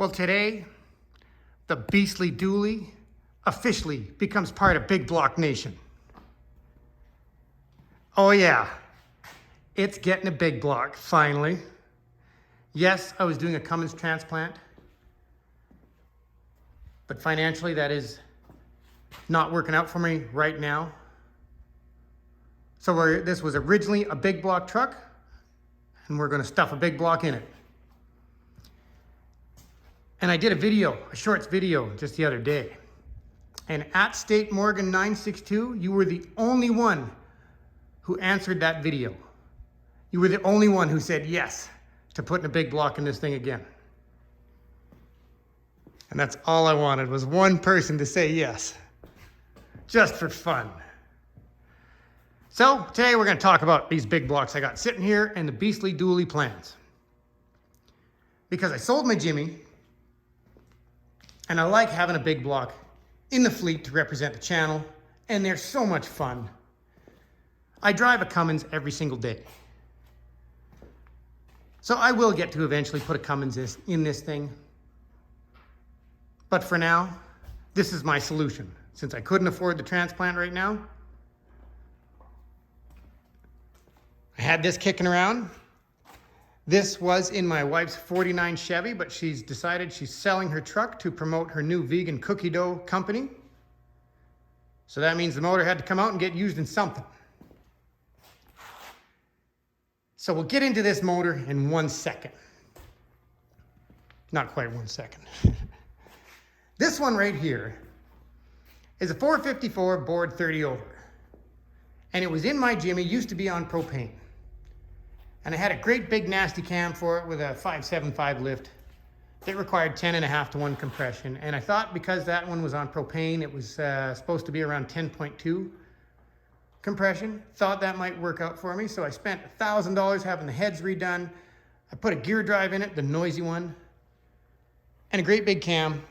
Well, today, the Beastly Dually officially becomes part of Big Block Nation. Oh yeah, it's getting a big block, finally. Yes, I was doing a Cummins transplant, but financially that is not working out for me right now. So this was originally a big block truck, and we're gonna stuff a big block in it. And I did a shorts video just the other day. And at State Morgan 962, you were the only one who answered that video. You were the only one who said yes to putting a big block in this thing again. And that's all I wanted, was one person to say yes, just for fun. So today we're gonna talk about these big blocks I got sitting here and the Beastly Dually plans. Because I sold my Jimmy, and I like having a big block in the fleet to represent the channel, and they're so much fun. I drive a Cummins every single day. So I will get to eventually put a Cummins in this thing. But for now, this is my solution. Since I couldn't afford the transplant right now, I had this kicking around. This was in my wife's 49 Chevy, but she's decided she's selling her truck to promote her new vegan cookie dough company. So that means the motor had to come out and get used in something. So we'll get into this motor in 1 second. Not quite 1 second. This one right here is a 454 bored 30 over. And it was in my Jimmy, used to be on propane. And I had a great big nasty cam for it with a 575 lift that required 10.5 to 1 compression. And I thought because that one was on propane, it was supposed to be around 10.2 compression. Thought that might work out for me. So I spent $1,000 having the heads redone. I put a gear drive in it, the noisy one, and a great big cam.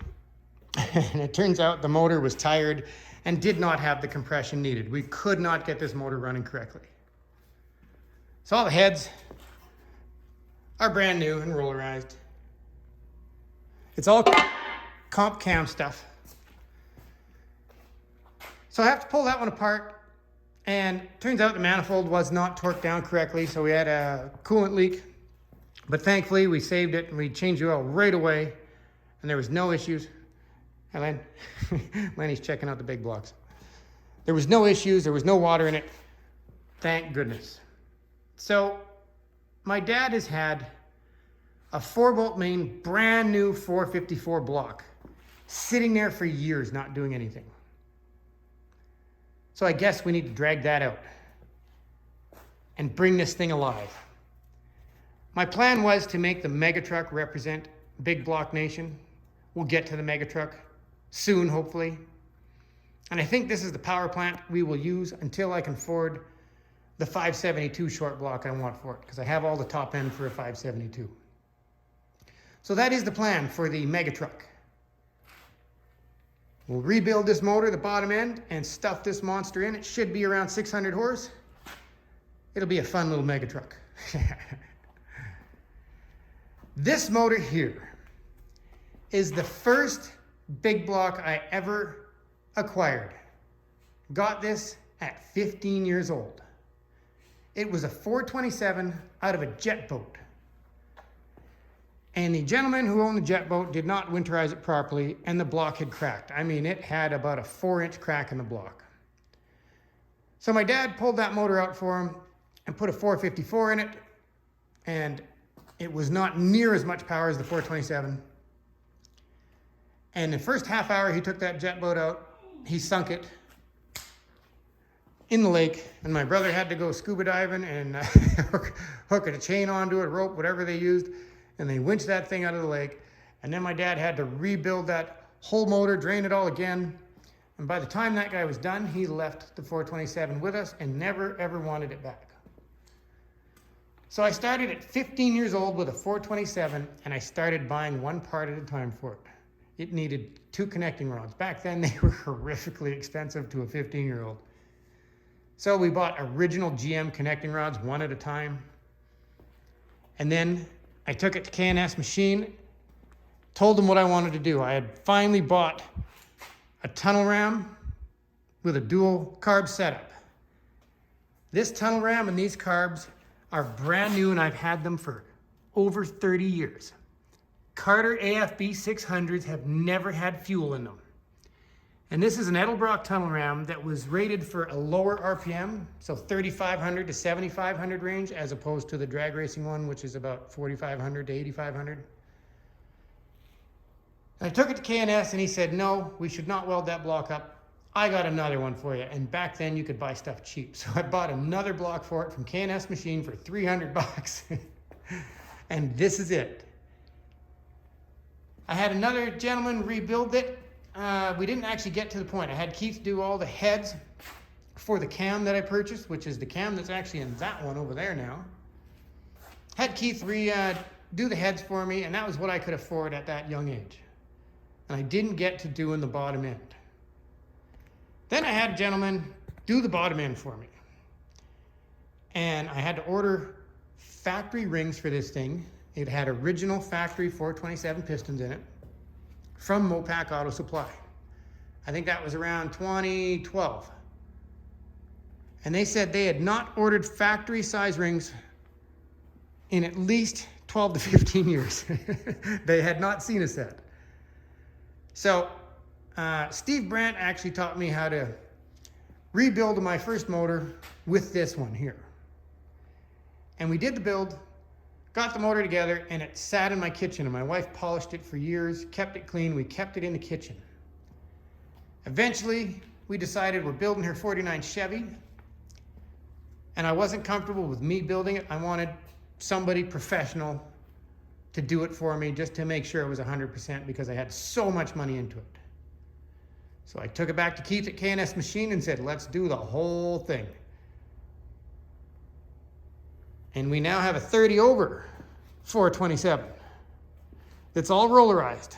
And it turns out the motor was tired and did not have the compression needed. We could not get this motor running correctly. So all the heads are brand new and rollerized. It's all comp cam stuff. So I have to pull that one apart, and turns out the manifold was not torqued down correctly, so we had a coolant leak. But thankfully we saved it and we changed the oil right away, and there was no issues. Hi, Len. Lenny's checking out the big blocks. There was no issues, there was no water in it. Thank goodness. So my dad has had a 4-bolt main, brand new 454 block, sitting there for years, not doing anything. So I guess we need to drag that out and bring this thing alive. My plan was to make the Megatruck represent Big Block Nation. We'll get to the Megatruck soon, hopefully. And I think this is the power plant we will use until I can afford the 572 short block I want for it, because I have all the top end for a 572. So that is the plan for the Megatruck. We'll rebuild this motor, the bottom end, and stuff this monster in. It should be around 600 horse. It'll be a fun little Megatruck. This motor here is the first big block I ever acquired. Got this at 15 years old. It was a 427 out of a jet boat. And the gentleman who owned the jet boat did not winterize it properly, and the block had cracked. I mean, it had about a 4-inch crack in the block. So my dad pulled that motor out for him and put a 454 in it, and it was not near as much power as the 427. And the first half hour he took that jet boat out, he sunk it in the lake, and my brother had to go scuba diving and hook a chain onto it, rope, whatever they used, and they winched that thing out of the lake. And then my dad had to rebuild that whole motor, drain it all again. And by the time that guy was done, he left the 427 with us and never ever wanted it back. So I started at 15 years old with a 427, and I started buying one part at a time for it. It needed 2 connecting rods. Back then they were horrifically expensive to a 15-year-old. So we bought original GM connecting rods, one at a time. And then I took it to K&S Machine, told them what I wanted to do. I had finally bought a tunnel ram with a dual carb setup. This tunnel ram and these carbs are brand new, and I've had them for over 30 years. Carter AFB 600s have never had fuel in them. And this is an Edelbrock tunnel ram that was rated for a lower RPM, so 3,500 to 7,500 range, as opposed to the drag racing one, which is about 4,500 to 8,500. I took it to KNS and he said, no, we should not weld that block up. I got another one for you. And back then you could buy stuff cheap. So I bought another block for it from KNS Machine for 300 bucks. And this is it. I had another gentleman rebuild it. We didn't actually get to the point. I had Keith do all the heads for the cam that I purchased, which is the cam that's actually in that one over there now. Had Keith do the heads for me, and that was what I could afford at that young age. And I didn't get to doing the bottom end. Then I had a gentleman do the bottom end for me. And I had to order factory rings for this thing. It had original factory 427 pistons in it from Mopac Auto Supply. I think that was around 2012. And they said they had not ordered factory size rings in at least 12 to 15 years. They had not seen a set. So Steve Brandt actually taught me how to rebuild my first motor with this one here. And we did the build, got the motor together, and it sat in my kitchen, and my wife polished it for years, kept it clean. We kept it in the kitchen. Eventually, we decided we're building her 49 Chevy, and I wasn't comfortable with me building it. I wanted somebody professional to do it for me, just to make sure it was 100%, because I had so much money into it. So I took it back to Keith at KNS Machine and said, let's do the whole thing. And we now have a 30 over 427. It's all rollerized.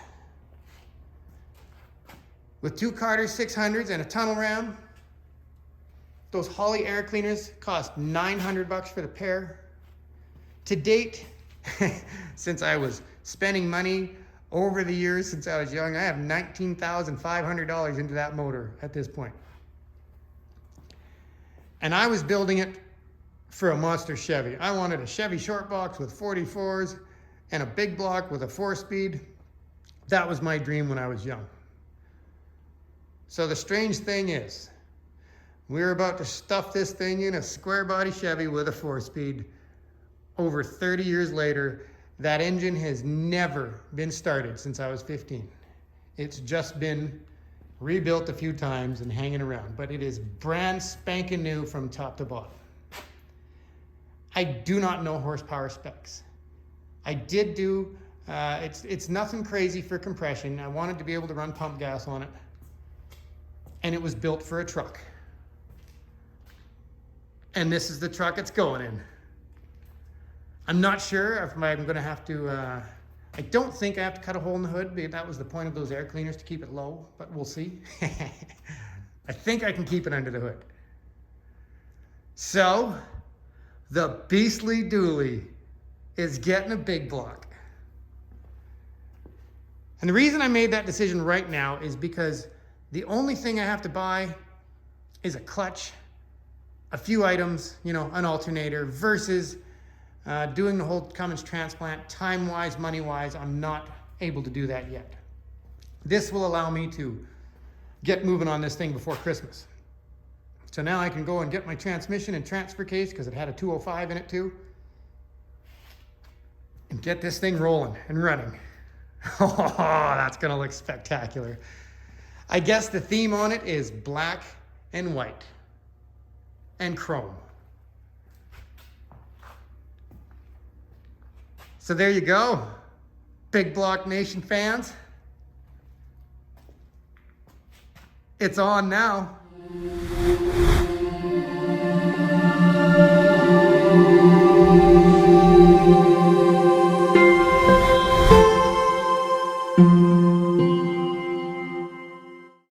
With two Carter 600s and a tunnel ram. Those Holley air cleaners cost 900 bucks for the pair. To date, since I was spending money over the years since I was young, I have $19,500 into that motor at this point. And I was building it for a monster Chevy. I wanted a Chevy short box with 44s and a big block with a 4-speed. That was my dream when I was young. So the strange thing is, we were about to stuff this thing in a square body Chevy with a 4-speed. Over 30 years later, that engine has never been started since I was 15. It's just been rebuilt a few times and hanging around, but it is brand spanking new from top to bottom. I do not know horsepower specs. I did do, it's nothing crazy for compression. I wanted to be able to run pump gas on it, and it was built for a truck. And this is the truck it's going in. I'm not sure if I'm going to have to, I don't think I have to cut a hole in the hood. That was the point of those air cleaners, to keep it low, but we'll see. I think I can keep it under the hood. So, the Beastly Dually is getting a big block. And the reason I made that decision right now is because the only thing I have to buy is a clutch, a few items, you know, an alternator, versus doing the whole Cummins transplant. Time-wise, money-wise, I'm not able to do that yet. This will allow me to get moving on this thing before Christmas. So now I can go and get my transmission and transfer case, because it had a 205 in it too, and get this thing rolling and running. Oh, that's gonna look spectacular. I guess the theme on it is black and white and chrome. So there you go, Big Block Nation fans. It's on now.